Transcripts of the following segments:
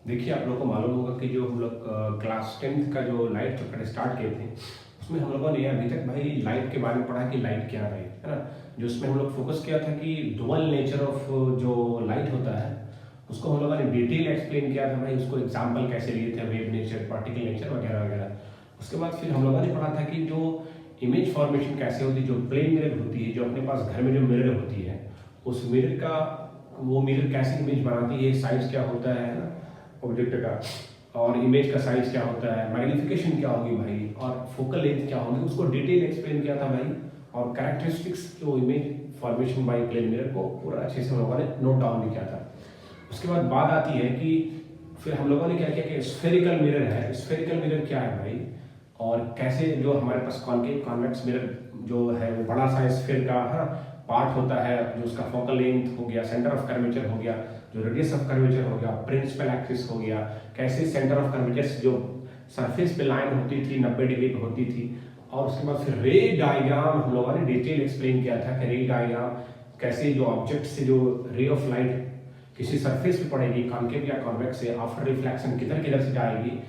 देखिए, आप लोगों को मालूम होगा कि जो हम लोग क्लास 10th का जो लाइट चैप्टर स्टार्ट किए थे, उसमें हम लोगों ने अभी तक भाई लाइट के बारे में पढ़ा कि लाइट क्या है ना। जो उसमें हम लोग फोकस किया था कि डुअल नेचर ऑफ जो लाइट होता है, उसको हम लोगों ने डिटेल एक्सप्लेन किया था भाई। उसको एग्जाम्पल कैसे लिए थे, वेव नेचर, पार्टिकल नेचर वगैरह वगैरह। उसके बाद फिर हम लोगों ने पढ़ा था कि जो इमेज फॉर्मेशन कैसे होती है, जो प्लेन मिरर होती है, जो अपने पास घर में जो मिरर होती है, उस मिरर का वो मिरर कैसी इमेज बनाती है, साइज क्या होता है ना ऑब्जेक्ट का, और इमेज का साइज क्या होता है, मैग्निफिकेशन क्या होगी भाई, और फोकल लेंथ क्या होगी, उसको डिटेल एक्सप्लेन किया था भाई। और कैरेक्टरिस्टिक्स जो image formation by plane mirror को पूरा अच्छे से हम लोगों ने नोट डाउन भी किया था। उसके बाद बात आती है कि फिर हम लोगों ने क्या किया कि स्फेरिकल मिरर है। स्फेरिकल मिरर क्या है भाई, और कैसे जो हमारे पास कॉन्केव कॉन्वेक्स मिरर जो है वो बड़ा सा स्फेयर का पार्ट होता है, जो उसका फोकल लेंथ हो गया, सेंटर ऑफ कर्वेचर हो गया, जो रेडियस ऑफ कर्वेचर हो गया, प्रिंसिपल एक्सिस हो गया, कैसे सेंटर ऑफ कर्वेचर जो सरफेस पे लाइन होती थी 90 डिग्री पे होती थी। और उसके बाद फिर रे डायग्राम हम लोगों ने डिटेल एक्सप्लेन किया था कि रे डायग्राम कैसे जो ऑब्जेक्ट से जो रे ऑफ लाइट किसी सरफेस पे पड़ेगी, कॉन्केव या कॉन्वेक्स से, आफ्टर रिफ्लेक्शन किधर किधर से जाएगी,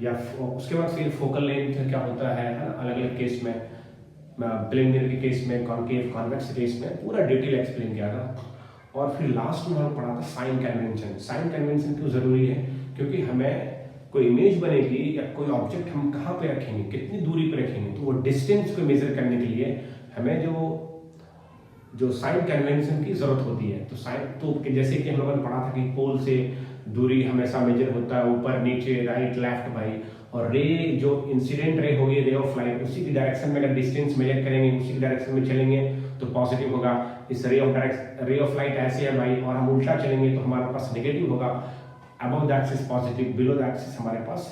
या उसके बाद फिर फोकल लेंथ क्या होता है ना, अलग अलग केस में, प्लेन मिरर के केस में, कॉन्केव कॉन्वेक्स केस में पूरा डिटेल एक्सप्लेन किया था। और फिर लास्ट में हम पढ़ा था साइन कन्वेंशन। साइन कन्वेंशन क्यों जरूरी है, क्योंकि हमें कोई इमेज बनेगी या कोई ऑब्जेक्ट हम कहाँ पे रखेंगे, कितनी दूरी पे रखेंगे, तो वो डिस्टेंस को मेजर करने के लिए हमें जो साइन कन्वेंशन की जरूरत होती है। तो साइन तो जैसे कि हम लोगों ने पढ़ा था कि पोल से दूरी हमेशा मेजर होता है, ऊपर नीचे राइट लेफ्ट भाई। और रे जो इंसिडेंट रे होगी, रे ऑफ लाइट, उसी की डायरेक्शन में अगर डिस्टेंस मेजर करेंगे, उसी की डायरेक्शन में चलेंगे तो पॉजिटिव होगा। इस रे ऑफ लाइट ऐसे है भाई, और हम उल्टा चलेंगे तो हमारे पास नेगेटिव होगा। Above the axis positive, below the axis हमारे पास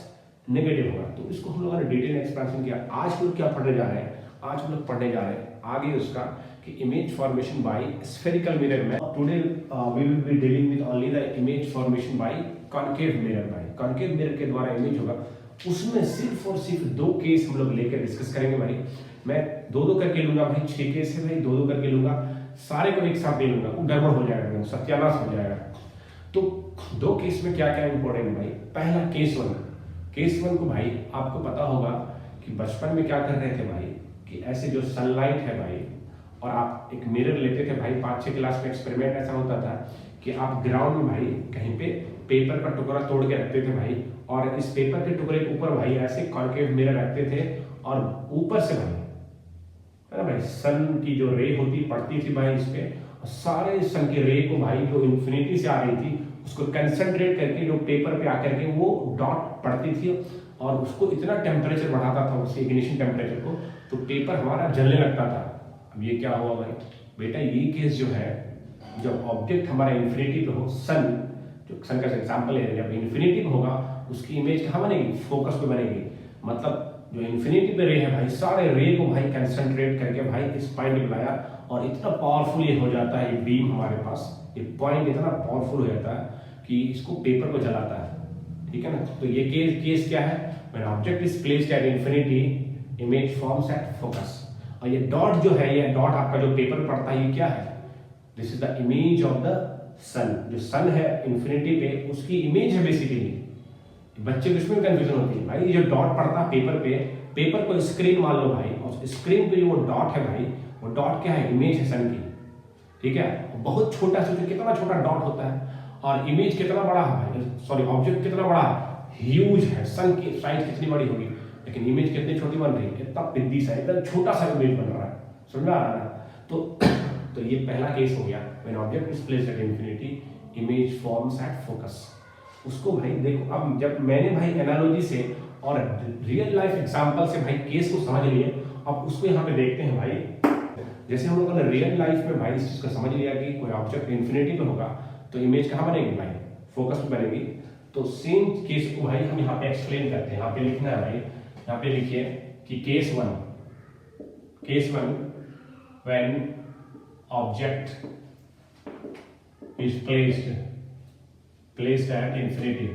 नेगेटिव होगा। तो इसको हम लोगों ने डिटेल एक्सप्लेनेशन किया। आज हम लोग क्या पढ़ने जा रहे हैं, आज हम लोग पढ़ने जा रहे हैं आगे उसका कि image formation by spherical mirror में। Today we will be dealing with only the image formation by concave mirror. By concave mirror के द्वारा इमेज होगा, उसमें सिर्फ और सिर्फ 2 केस हम लोग लेकर डिस्कस करेंगे भाई। मैं 2-2 करके लूंगा भाई, 6 केस है भाई, 2-2 करके लूंगा, सारे को एक साथ ले लूंगा, वो गड़बड़ हो जाएगा, सत्यानाश हो जाएगा। तो 2 केस में क्या क्या इंपॉर्टेंट है भाई। पहला केस 1। केस 1 को भाई आपको पता होगा कि बचपन में क्या कर रहे थे भाई, कि ऐसे जो सनलाइट है भाई, और आप एक मिरर लेते थे भाई, 5-6 क्लास में एक्सपेरिमेंट ऐसा होता था कि आप ग्राउंड में भाई कहीं पे पेपर का टुकड़ा तोड़ के रखते थे भाई, और इस पेपर के टुकड़े के ऊपर भाई ऐसे कॉन्केव मिरर रखते थे, और ऊपर से भाई है ना भाई सन की जो रे होती पड़ती थी भाई इस पे, और सारे सन की रे को भाई जो इन्फिनिटी से आ रही थी उसको कंसंट्रेट करके जो पेपर पे आकर के वो डॉट पड़ती थी, और उसको इतना टेम्परेचर बढ़ाता था उसके इग्निशन टेम्परेचर को, तो पेपर हमारा जलने लगता था। अब ये क्या हुआ भाई बेटा, ये केस जो है, जब ऑब्जेक्ट हमारा इन्फिनिटी पे हो, सन जो सन का एग्जाम्पल है, जब इन्फिनिटी पे होगा उसकी इमेज कहाँ बनेगी, फोकस पे बनेगी। मतलब जो इन्फिनिटी पे रे है भाई, सारे रे को भाई कंसंट्रेट करके भाई इस पॉइंट पे लाया, और इतना पावरफुल ये हो जाता है, ये बीम हमारे पास, ये पॉइंट इतना पावरफुल हो जाता है कि इसको पेपर को जलाता है। ठीक है ना। तो ये केस क्या है, when object is placed at infinity, image forms at focus. और ये डॉट जो है, ये डॉट आपका जो पेपर पड़ता है, ये क्या है, this is the image of the sun. जो सन है इन्फिनिटी पे, उसकी इमेज है बेसिकली। बच्चे को इसमें कंफ्यूजन होती है भाई, ये जो डॉट पड़ता है पेपर पे, पेपर को स्क्रीन मान लो भाई, और स्क्रीन पे जो वो डॉट है भाई, वो डॉट क्या है, इमेज है सन की। ठीक है, बहुत छोटा सा, कितना छोटा डॉट होता है, और इमेज कितना बड़ा है भाई, सॉरी ऑब्जेक्ट कितना बड़ा है, ह्यूज है। सन की साइज कितनी बड़ी होगी, लेकिन इमेज कितनी छोटी बन रही है, कितना पिद्दी सा, एकदम छोटा सा इमेज बन रहा है। समझ में आ रहा है ना। तो ये पहला केस हो गया, when object is placed at infinity, image forms at focus. उसको भाई देखो, अब जब मैंने भाई एनालॉजी से और रियल लाइफ एग्जांपल से भाई केस को समझ लिए, अब उसको यहाँ पे देखते हैं भाई। जैसे हम लोगों ने रियल लाइफ में भाई इस चीज को समझ लिया कि कोई ऑब्जेक्ट इंफिनिटी पे होगा तो इमेज कहाँ बनेगी भाई, फोकस पे बनेगी। तो सेम केस को भाई हम यहाँ पे एक्सप्लेन करते हैं। यहाँ पे लिखना है भाई, यहाँ पे लिखिए कि case 1 when object is placed at infinity,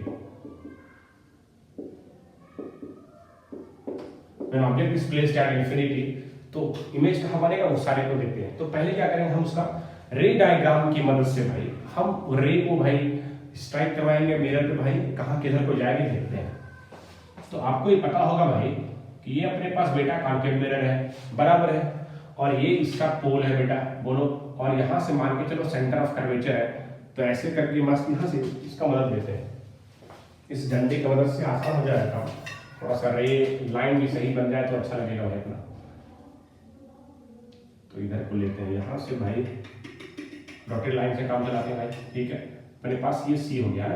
when object is placed at infinity, तो इमेज कहाँ बनेगा वो सारे को देखते हैं। तो पहले क्या करेंगे, हम उसका रे डायग्राम की मदद से भाई हम रे को भाई स्ट्राइक करवाएंगे मिरर पे भाई, कहाँ किधर को जाएगी देखते हैं। तो आपको ये पता होगा भाई कि ये अपने पास बेटा कॉन्केव मिरर है, बराबर है, और ये इसका पोल है बेटा, बोलो, और यहाँ से मान के चलो सेंटर ऑफ कर्वेचर है। तो ऐसे करके मस्त यहाँ से इसका मदद लेते हैं, इस डंडे की मदद से आसान हो जाएगा काम, थोड़ा सा रे लाइन भी सही बन जाए तो अच्छा लगेगा भाई अपना। तो इधर को लेते हैं यहाँ से भाई, डॉटेड लाइन से काम चलाते हैं भाई, ठीक है। अपने पास ये सी हो गया ना,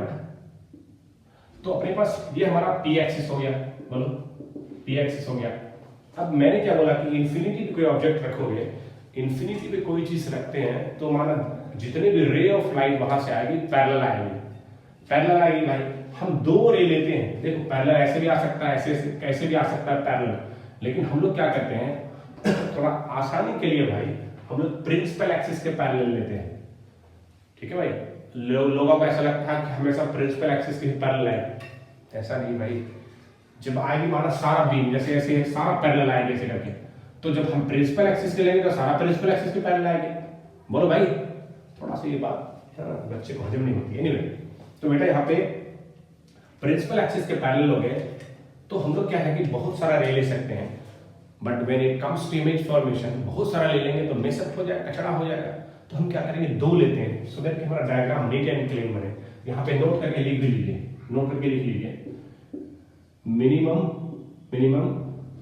तो अपने पास ये हमारा पी एक्सिस हो गया, बोलो पी एक्सिस हो गया। अब मैंने क्या बोला कि इन्फिनिटी पे कोई ऑब्जेक्ट रखोगे, इन्फिनिटी पे कोई चीज रखते हैं तो माना जितने भी रे ऑफ लाइट वहां से आएगी पैरेलल आएगी, पैरेलल आएगी भाई। हम दो रे लेते हैं, देखो पैरेलल ऐसे भी आ सकता है, ऐसे कैसे भी आ सकता है पैरेलल, लेकिन हम लोग क्या करते हैं थोड़ा आसानी के लिए भाई हम लोग प्रिंसिपल एक्सिस के पैरेलल लेते हैं, ठीक है भाई। लोगों को ऐसा लगता है कि हमेशा प्रिंसिपल एक्सिस के ही पैरेलल आए, ऐसा नहीं भाई। जब आएगी माना सारा बीम जैसे ऐसे सारा पैरेलल आएगा ऐसे करके, तो जब हम प्रिंसिपल एक्सिस के लेंगे तो सारा प्रिंसिपल एक्सिस के पैरेलल आएंगे, बोलो भाई। थोड़ा सा ये बात बच्चे को हजम नहीं होती है, एनीवे। तो बेटा यहाँ पे प्रिंसिपल एक्सिस के पैरेलल हो गए, तो हम लोग क्या है कि बहुत सारा रे ले सकते हैं, but when it comes to image formation बहुत सारा ले लेंगे तो मिसअप हो जाएगा, कचड़ा हो जाएगा। तो हम क्या करेंगे, दो लेते हैं, सो दैट कि हमारा डायग्राम नीट एंड क्लीन बने। यहाँ पे नोट करके लिख भी लीजिए, नोट करके लिख लीजिए, minimum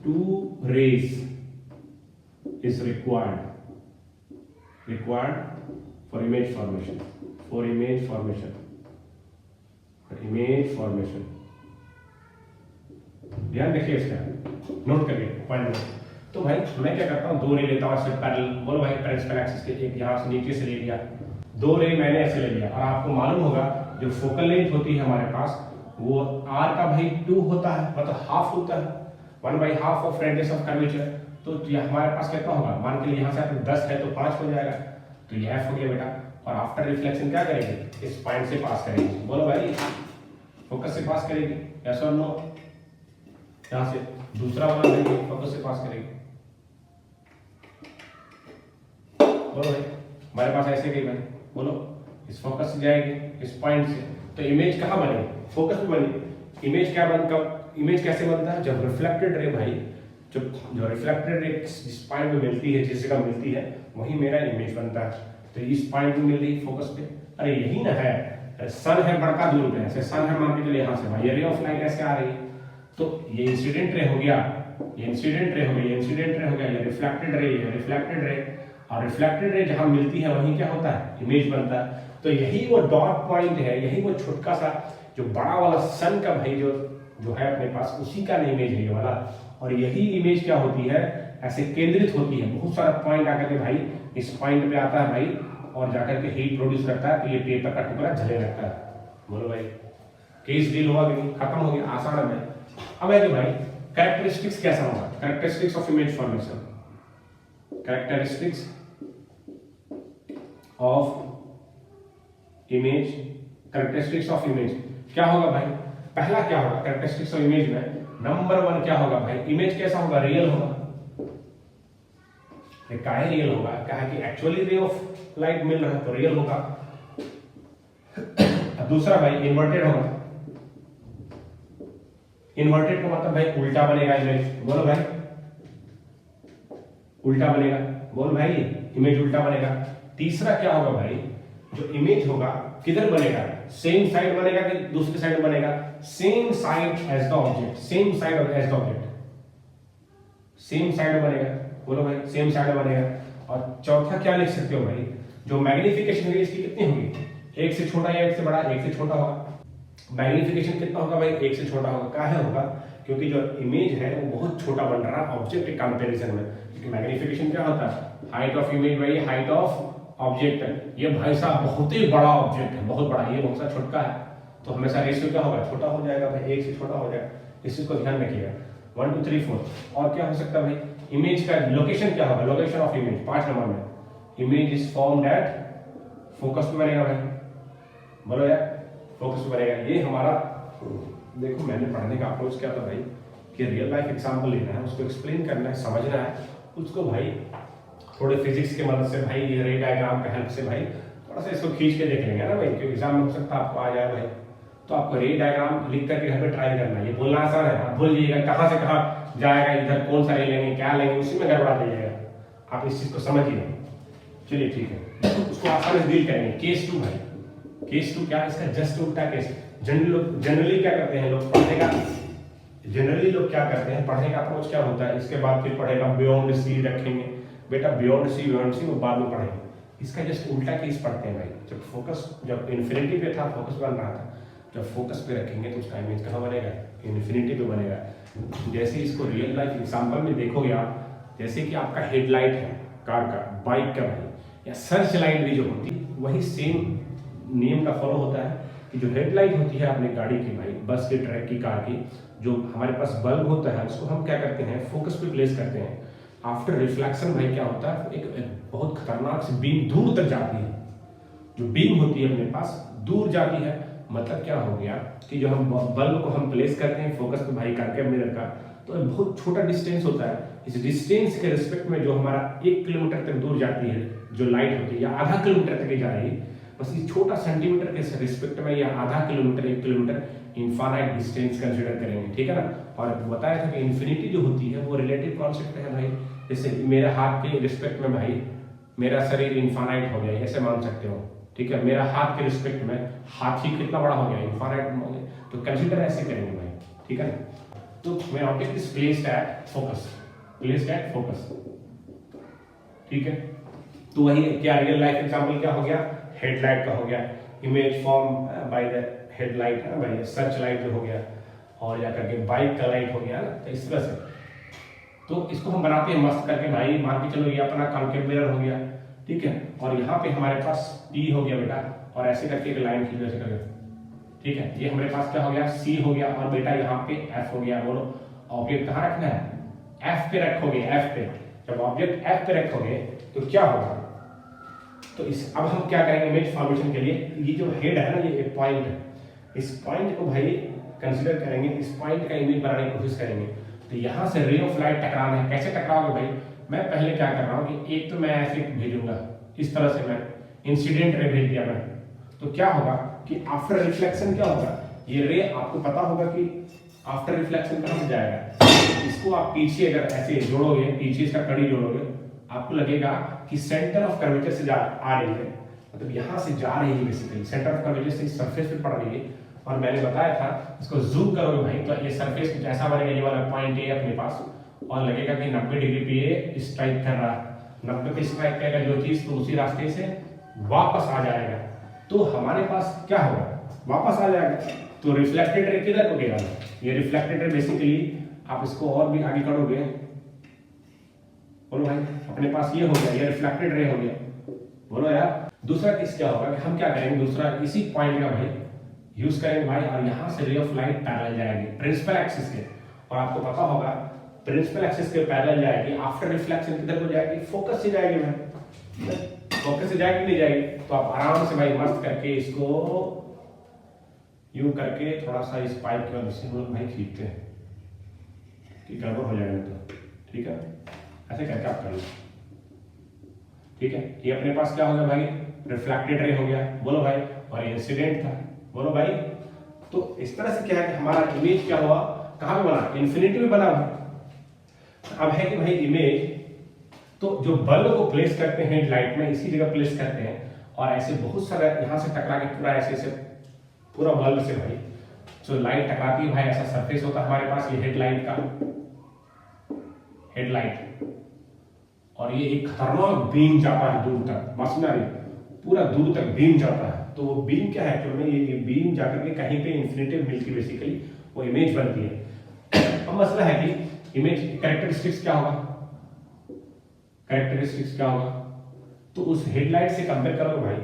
2 rays is required for image formation, ध्यान रखिए इसका, नोट करिए पॉइंट में। तो भाई मैं क्या करता हूँ, 2 रे लेता हूँ ऐसे पैरेलल, बोलो भाई प्रिंसिपल एक्सिस के, एक यहाँ से नीचे से ले लिया, 2 रे मैंने ऐसे ले लिया। और आपको मालूम होगा जो फोकल लेंथ होती है हमारे पास वो r का भाई 2 होता है, मतलब हाफ होता है, 1/2 ऑफ रेडियस ऑफ कर्वेचर। तो ये हमारे पास कितना होगा, मान के लिए यहाँ से आपको 10 है तो 5 हो जाएगा, तो ये f हो गया बेटा। और आफ्टर रिफ्लेक्शन क्या करेंगे, इस पॉइंट से पास करेंगे, बोलो भाई फोकस से पास करेंगे, यस और नो। यहाँ से दूसरा वाला लेंगे, फोकस से पास करेंगे, बोलो भाई हमारे पास ऐसे गई भाई, बोलो इस फोकस से जाएगी इस पॉइंट से, तो इमेज कहाँ बनेगी, फोकस पे बनी। इमेज क्या बनता, इमेज कैसे बनता है, जब रिफ्लेक्टेड रे भाई, जो रिफ्लेक्टेड रे जिस पॉइंट पे मिलती है, जिस जगह मिलती है वही मेरा इमेज बनता है। तो इस पॉइंट पे मिल रही फोकस पे, अरे यही ना है, सन है बड़का दूर पे, ऐसे सन है मान के चलिए यहाँ से भाई, ये रे ऑफ लाइट ऐसे आ रही है, तो ये इंसिडेंट रे हो गया, ये इंसिडेंट रे हो गया, ये इंसिडेंट रे हो गया, ये रिफ्लेक्टेड रे, ये रिफ्लेक्टेड रे, और रिफ्लेक्टेड रे जहां मिलती है वहीं क्या होता है, इमेज बनता है। तो यही वो डॉट पॉइंट है, यही वो छोटका सा जो बड़ा वाला सन का भाई जो है अपने पास, उसी का इमेज है ये वाला। और यही इमेज क्या होती है, ऐसे केंद्रित होती है, बहुत सारा पॉइंट आकर के भाई इस पॉइंट पे आता है भाई, और जाकर के हीट प्रोड्यूस करता है, तो ये पेपर का टुकड़ा जलने लगता है। बोलो भाई केस डील हुआ कि नहीं, खत्म हो गया, आसान है। अब है कि भाई कैरेक्टरिस्टिक्स कैसा होगा, characteristics of image formation, characteristics of image, characteristics of image क्या होगा भाई, पहला क्या होगा कैरेक्टरिस्टिक्स ऑफ इमेज में, नंबर 1 क्या होगा भाई, इमेज कैसा होगा, रियल होगा। काहे रियल होगा, क्या है कि एक्चुअली रे ऑफ लाइट मिल रहा है तो रियल होगा। दूसरा भाई इन्वर्टेड होगा, इन्वर्टेड का मतलब भाई उल्टा बनेगा इमेज, बोलो भाई उल्टा बनेगा, बोल भाई इमेज उल्टा बनेगा। तीसरा क्या होगा भाई, जो इमेज होगा किधर बनेगा, सेम साइड बनेगा कि दूसरी साइड बनेगा, same side as the object, same side as the object, same side बनेगा, बोलो भाई सेम साइड बनेगा। और चौथा क्या लिख सकते हो भाई, जो मैग्निफिकेशन है इसकी कितनी होगी, 1 से छोटा या 1 से बड़ा, 1 से छोटा होगा। मैग्निफिकेशन कितना होगा भाई, 1 से छोटा होगा। काहे होगा, क्योंकि जो इमेज है वो बहुत छोटा बन रहा है ऑब्जेक्ट के कंपैरिजन में। क्योंकि मैग्निफिकेशन क्या होता है, हाइट ऑफ इमेज भाई हाइट ऑफ ऑब्जेक्ट है। ये भाई साहब बहुत ही बड़ा ऑब्जेक्ट है, बहुत बड़ा, ये बहुत सा छोटा है, तो हमेशा रेशियो क्या होगा, छोटा हो जाएगा भाई, 1 से छोटा हो जाएगा। इस चीज को ध्यान रखिएगा। 1 2 3 4 और क्या हो सकता है भाई, इमेज का लोकेशन क्या होगा, लोकेशन ऑफ इमेज 5 नंबर में, image is formed at, focus पे बनेगा भाई, बोलो यार फोकस पे बनेगा। ये हमारा देखो मैंने पढ़ने का अप्रोच क्या था भाई, कि रियल लाइफ एग्जांपल लेना है, उसको एक्सप्लेन करना है, समझना है उसको भाई, थोड़े फिजिक्स के मदद से भाई, ये रे डायग्राम का हेल्प से भाई थोड़ा सा इसको खींच के देख लेंगे ना भाई, क्योंकि एग्जाम में हो सकता है आपको आ जाए भाई। तो आपको रे डायग्राम लिख करके घर पे ट्राई करना है, ये बोलना आसान है, आप भूल जाइएगा कहाँ से कहाँ जाएगा, इधर कौन सा रे लेंगे क्या लेंगे, उसी में गड़बड़ा दीजिएगा। आप इस चीज को समझिए। चलिए ठीक है, उसको आसानी से डील करेंगे। केस 2 भाई, केस 2 क्या, इसका जस्ट उल्टा केस। जनरली क्या करते हैं लोग, पढ़ने का जनरली लोग क्या करते हैं, पढ़ने का अप्रोच क्या होता है, इसके बाद फिर पढ़ेगा बियॉन्ड सी रखेंगे, बेटा बियॉन्ड सी वो बाद में पढ़ेंगे। इसका जस्ट उल्टा केस पढ़ते हैं भाई। जब फोकस, जब इन्फिनिटी पे था, फोकस बन रहा था, जब फोकस पे रखेंगे तो उसका इमेज कहाँ बनेगा, इन्फिनिटी पे बनेगा। जैसे इसको रियल लाइफ एग्जाम्पल में देखोगे आप, जैसे कि आपका हेडलाइट है कार का, बाइक का भाई, या सर्च लाइट भी जो होती है, वही सेम नियम का फॉलो होता है कि जो हेडलाइट होती है अपनी गाड़ी की भाई, बस की, ट्रक की, कार की, जो हमारे पास बल्ब होता है उसको हम क्या करते हैं, फोकस पे प्लेस करते हैं। आफ्टर रिफ्लेक्शन भाई क्या होता है, एक बहुत खतरनाक सी बीम दूर तक जाती है। जो बीम होती है अपने पास दूर जाती है, मतलब क्या हो गया कि जो हम बल्ब को हम प्लेस करते हैं फोकस पे भाई करके मिरर का, तो बहुत छोटा डिस्टेंस होता है। इस डिस्टेंस के रिस्पेक्ट में जो हमारा 1 किलोमीटर तक दूर जाती है जो लाइट होती है, या आधा किलोमीटर तक जा रही है, बस इस छोटा सेंटीमीटर के रिस्पेक्ट में, या आधा kilometre 1 kilometre infinite distance consider करेंगे, ठीक है ना। और बताया था कि इन्फिनिटी जो होती है वो रिलेटिव कॉन्सेप्ट है भाई। जैसे मेरे हाथ के रिस्पेक्ट में भाई मेरा शरीर इनफाइनाइट हो गया, ऐसे मान सकते हो, ठीक है। मेरा हाथ के रिस्पेक्ट में हाथी कितना बड़ा हो गया, इनफाइनाइट हो गया, तो कंसीडर ऐसे करेंगे भाई, ठीक है ना। तो मेरा object is placed at focus, placed at focus, ठीक है। तो वही क्या रियल लाइफ एग्जांपल क्या हो गया, हेडलाइट का हो गया, image form by the headlight है भाई, सर्च लाइट जो हो गया, और या करके बाइक का लाइट हो गया ना, तो इस तरह से। तो इसको हम बनाते हैं मस्त करके भाई, मान के चलो ये अपना कॉन्केव मिरर हो गया, ठीक है। और यहाँ पे हमारे पास P हो गया बेटा, और ऐसे करके एक लाइन खींच ऐसे करके, ठीक है। ये हमारे पास क्या हो गया, C हो गया, और बेटा यहाँ पे F हो गया। बोलो ऑब्जेक्ट कहाँ रखना है, F पे रखोगे, F पे। जब ऑब्जेक्ट F पे रखोगे तो क्या होगा, तो इस अब हम क्या करेंगे इमेज फॉर्मेशन के लिए, ये जो हेड है ना, ये एक पॉइंट है, इस पॉइंट को भाई कंसीडर करेंगे, इस पॉइंट का इमेज बनाने की कोशिश करेंगे। तो यहाँ से रे ऑफ लाइट टकराना है, कैसे टकराओगे भाई, मैं पहले क्या कर रहा हूँ कि एक तो मैं ऐसे भेजूंगा, इस तरह से मैं इंसिडेंट रे भेज दिया मैं, तो क्या होगा कि आफ्टर रिफ्लेक्शन क्या होगा, ये रे आपको पता होगा कि आफ्टर रिफ्लेक्शन कहाँ से जाएगा, इसको आप पीछे अगर ऐसे जोड़ोगे, पीछे इसका कड़ी जोड़ोगे, आपको लगेगा कि सेंटर ऑफ कर्वेचर से आ रही है, मतलब यहाँ से जा रही है बेसिकली, सेंटर ऑफ कर्वेचर से इस सरफेस पे पड़ रही है। और मैंने बताया था इसको जूम करोगे भाई तो ये सरफेस कुछ ऐसा बनेगा, ये वाला पॉइंट ए अपने पास, और लगेगा कि 90 डिग्री पे ये स्ट्राइक कर रहा है, 90 पे स्ट्राइक करेगा जो चीज, तो उसी रास्ते से वापस आ जाएगा। तो हमारे पास क्या होगा, वापस आ जाएगा। तो रिफ्लेक्टेड रे किधर को गया, ये रिफ्लेक्टेड रे बेसिकली आप इसको और भी आगे करोगे, बोलो भाई अपने पास ये हो गया, ये रिफ्लेक्टेड रे हो गया, बोलो यार। दूसरा केस क्या होगा कि हम क्या करेंगे, दूसरा इसी पॉइंट का भाई यूज करेंगे भाई, और यहाँ से रे ऑफ लाइट पैरेलल जाएगी प्रिंसिपल एक्सिस के, और आपको पता होगा प्रिंसिपल एक्सिस के पैरेलल जाएगी, आफ्टर रिफ्लेक्शन किधर को जाएगी, फोकस से जाएगी भाई, फोकस से जाएगी नहीं जाएगी। तो आप आराम से भाई मस्त करके इसको यूं करके थोड़ा सा इस पाइप के वजह से भाई खींचते हैं कि गड़बड़ हो जाएगा, तो ठीक है, ऐसे करके आप कर लो, ठीक है। ये अपने पास क्या हो गया भाई, रिफ्लेक्टेड रे हो गया, बोलो भाई, और ये इंसिडेंट था, बोलो भाई। तो इस तरह से क्या है कि हमारा इमेज क्या हुआ, कहां पे बना, इन्फिनिटी में बना। अब है कि भाई इमेज, तो जो बल्ब को प्लेस करते हैं लाइट में, इसी जगह प्लेस करते हैं, और ऐसे बहुत सारा यहां से टकरा के पूरा ऐसे पूरा बल्ब से भाई जो लाइट टकराती है भाई, ऐसा सरफेस होता है हमारे पास, ये हेडलाइट का, हेडलाइट, और ये एक खतरनाक बीम जाता है दूर तक, मशीनरी पूरा दूर तक बीम जाता है। तो वो बीम क्या है, एक्चुअल में ये बीम जाकर के कहीं पे इन्फिनिटी मिलती बेसिकली वो इमेज बनती है। अब मसला है कि इमेज कैरेक्टरिस्टिक्स क्या होगा, कैरेक्टरिस्टिक्स क्या होगा, तो उस हेडलाइट से कंपेयर करोगे भाई,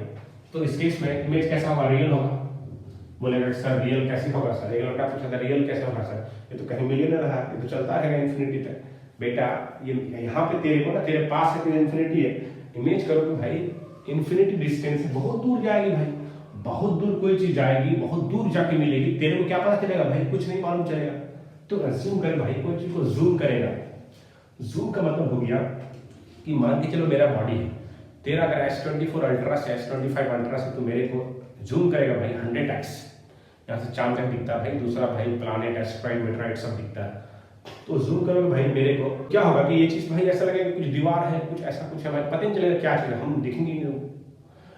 तो इस केस में इमेज कैसा होगा, रियल होगा। बोलेगा सर रियल कैसे होगा, सर रियल का पूछा था, रियल कैसे होगा सर, ये तो कहीं मिल ही नहीं रहा, ये तो चलता रहेगा इन्फिनिटी तक। बेटा ये यहाँ पे तेरे को ना, तेरे पास है, इन्फिनिटी है, इमेज करो तो भाई इन्फिनिटी डिस्टेंस से बहुत दूर जाएगी भाई, बहुत दूर कोई चीज जाएगी, बहुत दूर जाके मिलेगी, तेरे को क्या पता चलेगा भाई, कुछ नहीं मालूम चलेगा। तो जूम कर भाई, कोई चीज को जूम करेगा, जूम का मतलब हो गया कि मान के चलो मेरा बॉडी है, तेरा अगर S24 अल्ट्रा से S25 अल्ट्रा से तू मेरे को जूम करेगा भाई 100x, यहाँ से चांद तक दिखता है भाई, दूसरा भाई प्लानेट एस्ट्रॉइड मेट्रॉइड सब दिखता है। तो जूम करोगे भाई मेरे को, क्या होगा कि ये चीज़ भाई ऐसा लगेगा कि कुछ दीवार है, कुछ ऐसा कुछ है भाई, पता नहीं चलेगा क्या चीज़ है, हम दिखेंगे नहीं।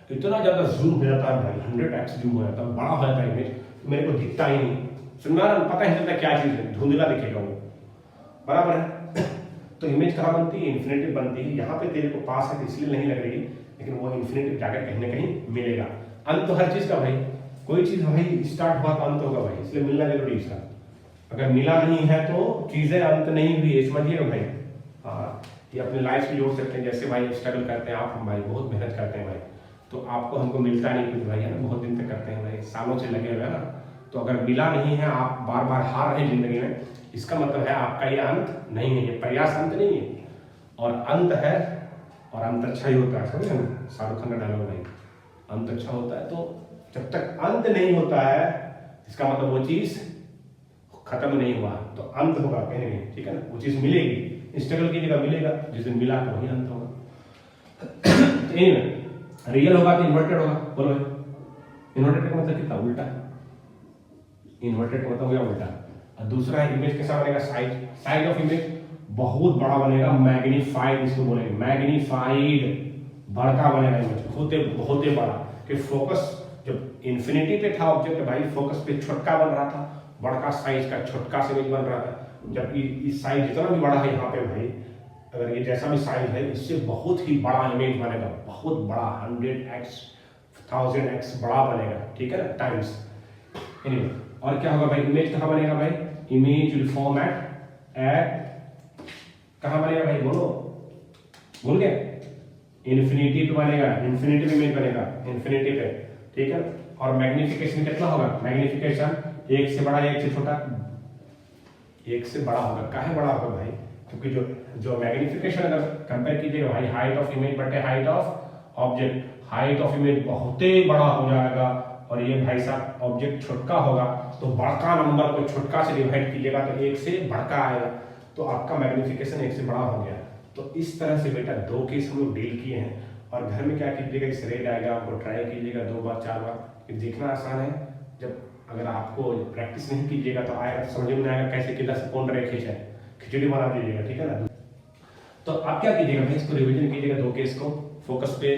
इतना ज़्यादा जूम हो जाता है भाई, 100x जूम हो जाता है, बड़ा हो जाता है इमेज, मेरे को दिखता ही नहीं, सुनना पता ही चलता क्या चीज़ है, धुंधला दिखेगा वो, बराबर है। तो इमेज कहाँ बनती है? इन्फिनेटिव बनती है। यहाँ पे तेरे को पास है इसलिए नहीं लग रही, लेकिन वो इन्फिनेटिव जाकर कहीं ना कहीं मिलेगा। अंत तो हर चीज़ का भाई, कोई चीज़ भाई स्टार्ट हुआ तो अंत होगा भाई, इसलिए मिलना जरूरी है इसका। अगर मिला नहीं है तो चीज़ें अंत नहीं हुई है, समझिएगा भाई। हाँ, ये अपनी लाइफ से जोड़ सकते हैं। जैसे भाई स्ट्रगल करते हैं आप, हम भाई बहुत मेहनत करते हैं भाई, तो आपको हमको मिलता नहीं कुछ भाई, है ना, बहुत दिन तक करते हैं भाई, सालों से लगे हुए हैं ना। तो अगर मिला नहीं है, आप बार बार हार रहे हैं जिंदगी में, इसका मतलब है आपका ये अंत नहीं है, ये प्रयास अंत नहीं है, और अंत है, और अंत अच्छा ही होता है, समझे ना, शाहरुख खान का डायलॉग भाई, अंत अच्छा होता है। तो जब तक अंत नहीं होता है, इसका मतलब वो चीज़ खत्म नहीं हुआ, तो अंत होगा कहीं ना कहीं, ठीक है ना, वो चीज़ मिलेगी, स्ट्रगल कीजिएगा मिलेगा, जिस दिन मिला तो वही अंत होगा। रियल होगा तो इन्वर्टेड होगा, बोलो भाई, इन्वर्टेड का मतलब कितना उल्टा, इन्वर्टेड का मतलब हो गया उल्टा। और दूसरा है इमेज कैसा बनेगा? साइज, साइज ऑफ इमेज बहुत बड़ा बनेगा, मैग्नीफाइड इसको बोलेंगे, मैग्नीफाइड, बड़का बनेगा इमेज, बहुत ही बड़ा। कि फोकस जब इन्फिनिटी पे था ऑब्जेक्ट भाई, फोकस पे छोटका बन रहा था, बड़का साइज का छोटका से इमेज बन रहा था। जब इस साइज जितना भी बड़ा है यहाँ पे भाई, अगर ये जैसा भी साइज है, इससे बहुत ही बड़ा इमेज बनेगा, बहुत बड़ा, 100x 1000x बड़ा बनेगा, ठीक है ना, टाइम्स। एनीवे, और क्या होगा भाई, इमेज कहाँ बनेगा भाई? इमेज विल फॉर्मेट एट, कहाँ बनेगा भाई, बोलो, भूल गए? इन्फिनिटी पे बनेगा, इन्फिनिटी पे इमेज बनेगा, इन्फिनिटी पे, ठीक है। और मैग्निफिकेशन कितना होगा? मैग्निफिकेशन एक से बड़ा, एक से छोटा, एक से बड़ा होगा। काहे बड़ा होगा भाई? क्योंकि जो मैग्निफिकेशन अगर कंपेयर कीजिएगा भाई, हाइट ऑफ इमेज बटे height of object, height of image बहुत ही बड़ा हो जाएगा, और ये भाई साहब ऑब्जेक्ट छोटका होगा, तो बड़का नंबर को छोटका से डिवाइड कीजिएगा तो एक से बड़का आएगा, तो आपका मैग्निफिकेशन एक से बड़ा हो गया। तो इस तरह से बेटा दो केस हम लोग डील किए हैं। और घर में क्या कीजिएगा, इस रेड आएगा, आपको ट्राई कीजिएगा 2 बार 4 बार, देखना आसान है। जब अगर आपको प्रैक्टिस नहीं कीजिएगा तो आएगा, समझ में आएगा कैसे किधर से कौन रेखा है, खिचड़ी बना दीजिएगा, ठीक है ना। तो आप क्या कीजिएगा भाई, इसको रिवीजन कीजिएगा, 2 केस को फोकस पे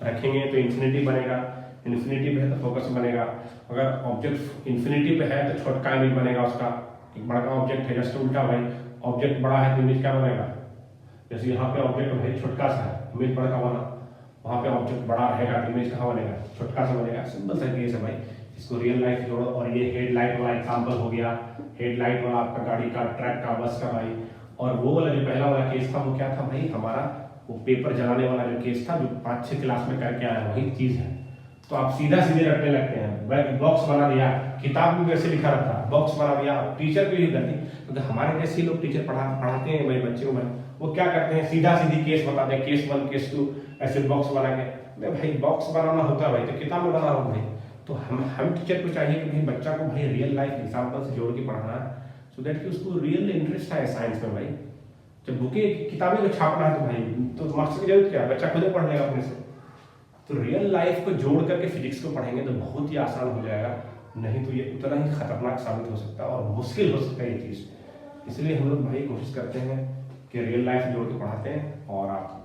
रखेंगे तो इन्फिनिटी बनेगा, इन्फिनिटी पे है तो फोकस बनेगा। अगर ऑब्जेक्ट इन्फिनिटी पे है तो छोटका इमेज बनेगा उसका, एक बड़ा ऑब्जेक्ट है, जस्ट उल्टा भाई, ऑब्जेक्ट बड़ा है तो इमेज क्या बनेगा? जैसे यहाँ पे ऑब्जेक्ट भाई छोटका सा है, इमेज बड़ा बना, वहाँ पे ऑब्जेक्ट बड़ा रहेगा तो इमेज कहाँ बनेगा? छोटका सा बनेगा। सिंपल सा केस है भाई, इसको रियल लाइफ जोड़ो। और ये हेडलाइट वाला एग्जांपल हो गया, हेडलाइट वाला आपका गाड़ी का, ट्रक का, बस का भाई। और वो वाला जो पहला वाला केस था वो क्या था भाई, हमारा वो पेपर जलाने वाला जो केस था, जो 5-6 क्लास में करके आया, वही चीज़ है। तो आप सीधा सीधे रटने लगते हैं, बॉक्स बना दिया, किताब में वैसे लिखा रहता है, बॉक्स बना दिया, टीचर भी यही करती, क्योंकि हमारे जैसे लोग टीचर पढ़ाते हैं भाई बच्चे को भाई, वो क्या करते हैं, सीधा सीधी केस बताते हैं, केस 1 केस 2 ऐसे बॉक्स बना के। भाई बॉक्स बनाना होता है भाई तो किताब में बना हो भाई। तो हम टीचर को चाहिए कि भाई बच्चा को भाई रियल लाइफ एग्जाम्पल से जोड़ के पढ़ाना है, सो दैट कि उसको रियल इंटरेस्ट है साइंस में भाई। जब बुके किताबें को छापना है तो भाई तो मार्क्स की जरूरत क्या है, बच्चा खुद ही पढ़ लेगा अपने से। तो रियल लाइफ को जोड़ करके फिजिक्स को पढ़ेंगे तो बहुत ही आसान हो जाएगा, नहीं तो ये उतना ही खतरनाक साबित हो सकता है और मुश्किल हो सकता है ये चीज़। इसलिए हम लोग भाई कोशिश करते हैं कि रियल लाइफ जोड़ के पढ़ाते हैं, और आप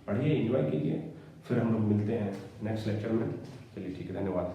पढ़िए, एंजॉय कीजिए। फिर हम लोग मिलते हैं नेक्स्ट लेक्चर में। चलिए ठीक है, धन्यवाद।